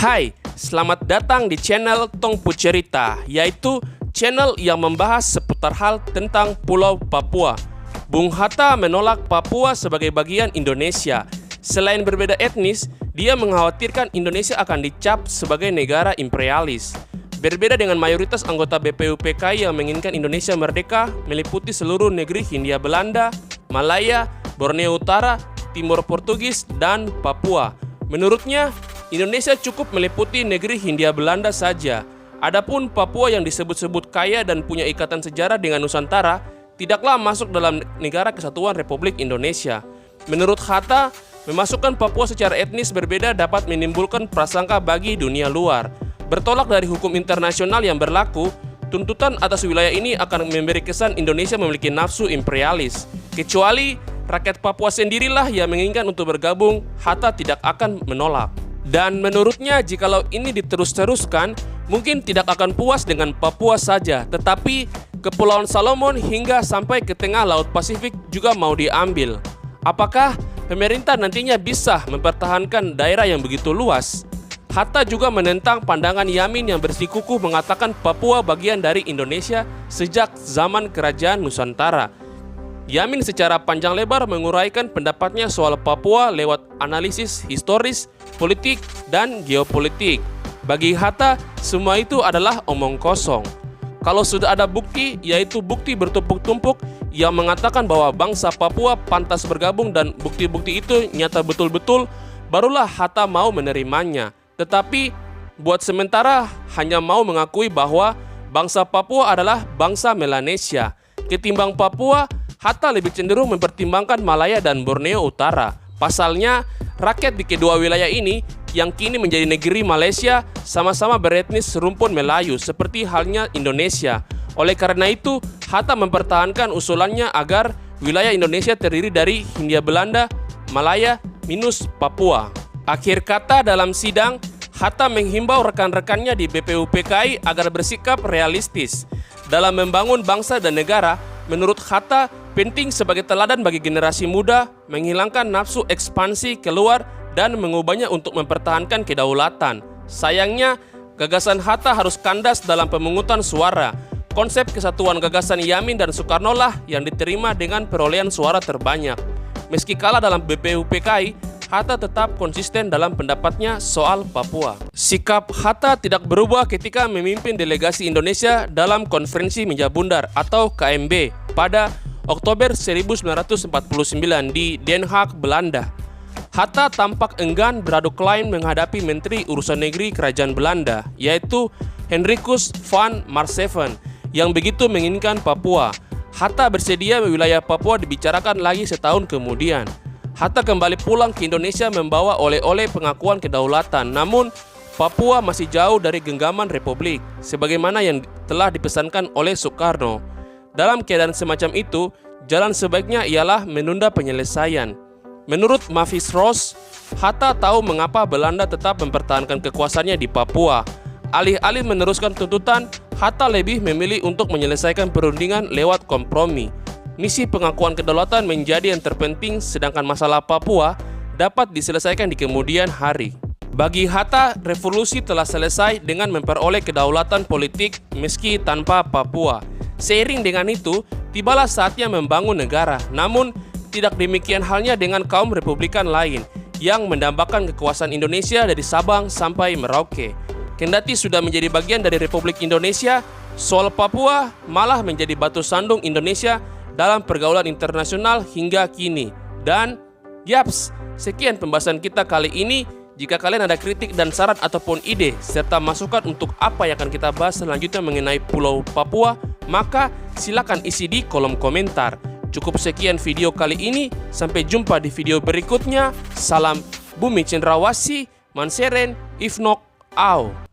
Hai, selamat datang di channel Tongpu Cerita, yaitu channel yang membahas seputar hal tentang Pulau Papua. Bung Hatta menolak Papua sebagai bagian Indonesia. Selain berbeda etnis, dia mengkhawatirkan Indonesia akan dicap sebagai negara imperialis. Berbeda dengan mayoritas anggota BPUPKI yang menginginkan Indonesia merdeka, meliputi seluruh negeri Hindia Belanda, Malaya, Borneo Utara, Timor Portugis, dan Papua. Menurutnya, Indonesia cukup meliputi negeri Hindia Belanda saja. Adapun Papua yang disebut-sebut kaya dan punya ikatan sejarah dengan Nusantara, tidaklah masuk dalam Negara Kesatuan Republik Indonesia. Menurut Hatta, memasukkan Papua secara etnis berbeda dapat menimbulkan prasangka bagi dunia luar. Bertolak dari hukum internasional yang berlaku, tuntutan atas wilayah ini akan memberi kesan Indonesia memiliki nafsu imperialis. Kecuali rakyat Papua sendirilah yang menginginkan untuk bergabung, Hatta tidak akan menolak. Dan menurutnya jikalau ini diterus-teruskan, mungkin tidak akan puas dengan Papua saja, tetapi Kepulauan Salomon hingga sampai ke tengah Laut Pasifik juga mau diambil. Apakah pemerintah nantinya bisa mempertahankan daerah yang begitu luas? Hatta juga menentang pandangan Yamin yang bersikukuh mengatakan Papua bagian dari Indonesia sejak zaman Kerajaan Nusantara. Yamin secara panjang lebar menguraikan pendapatnya soal Papua lewat analisis historis, politik, dan geopolitik. Bagi Hatta, semua itu adalah omong kosong. Kalau sudah ada bukti, yaitu bukti bertumpuk-tumpuk yang mengatakan bahwa bangsa Papua pantas bergabung dan bukti-bukti itu nyata betul-betul, barulah Hatta mau menerimanya. Tetapi, buat sementara hanya mau mengakui bahwa bangsa Papua adalah bangsa Melanesia. Ketimbang Papua, Hatta lebih cenderung mempertimbangkan Malaya dan Borneo Utara. Pasalnya, rakyat di kedua wilayah ini yang kini menjadi negeri Malaysia sama-sama beretnis serumpun Melayu seperti halnya Indonesia. Oleh karena itu, Hatta mempertahankan usulannya agar wilayah Indonesia terdiri dari Hindia Belanda, Malaya, minus Papua. Akhir kata dalam sidang, Hatta menghimbau rekan-rekannya di BPUPKI agar bersikap realistis. Dalam membangun bangsa dan negara, menurut Hatta, penting sebagai teladan bagi generasi muda menghilangkan nafsu ekspansi keluar dan mengubahnya untuk mempertahankan kedaulatan. Sayangnya, gagasan Hatta harus kandas dalam pemungutan suara. Konsep kesatuan gagasan Yamin dan Soekarno lah yang diterima dengan perolehan suara terbanyak. Meski kalah dalam BPUPKI, Hatta tetap konsisten dalam pendapatnya soal Papua. Sikap Hatta tidak berubah ketika memimpin delegasi Indonesia dalam Konferensi Meja Bundar atau KMB pada Oktober 1949 di Den Haag, Belanda. Hatta tampak enggan beradu klaim menghadapi Menteri Urusan Negeri Kerajaan Belanda, yaitu Hendrikus van Marsseven, yang begitu menginginkan Papua. Hatta bersedia wilayah Papua dibicarakan lagi setahun kemudian. Hatta kembali pulang ke Indonesia membawa oleh-oleh pengakuan kedaulatan, namun Papua masih jauh dari genggaman republik, sebagaimana yang telah dipesankan oleh Soekarno. Dalam keadaan semacam itu, jalan sebaiknya ialah menunda penyelesaian. Menurut Mavis Ross, Hatta tahu mengapa Belanda tetap mempertahankan kekuasaannya di Papua. Alih-alih meneruskan tuntutan, Hatta lebih memilih untuk menyelesaikan perundingan lewat kompromi. Misi pengakuan kedaulatan menjadi yang terpenting, sedangkan masalah Papua dapat diselesaikan di kemudian hari. Bagi Hatta, revolusi telah selesai dengan memperoleh kedaulatan politik meski tanpa Papua. Seiring dengan itu, tibalah saatnya membangun negara. Namun, tidak demikian halnya dengan kaum republikan lain yang mendambakan kekuasaan Indonesia dari Sabang sampai Merauke. Kendati sudah menjadi bagian dari Republik Indonesia, soal Papua malah menjadi batu sandung Indonesia dalam pergaulan internasional hingga kini. Dan, yaps, sekian pembahasan kita kali ini. Jika kalian ada kritik dan saran ataupun ide, serta masukan untuk apa yang akan kita bahas selanjutnya mengenai Pulau Papua, maka silakan isi di kolom komentar. Cukup sekian video kali ini, sampai jumpa di video berikutnya. Salam Bumi Cendrawasih, Manseren, Ifnok, Au.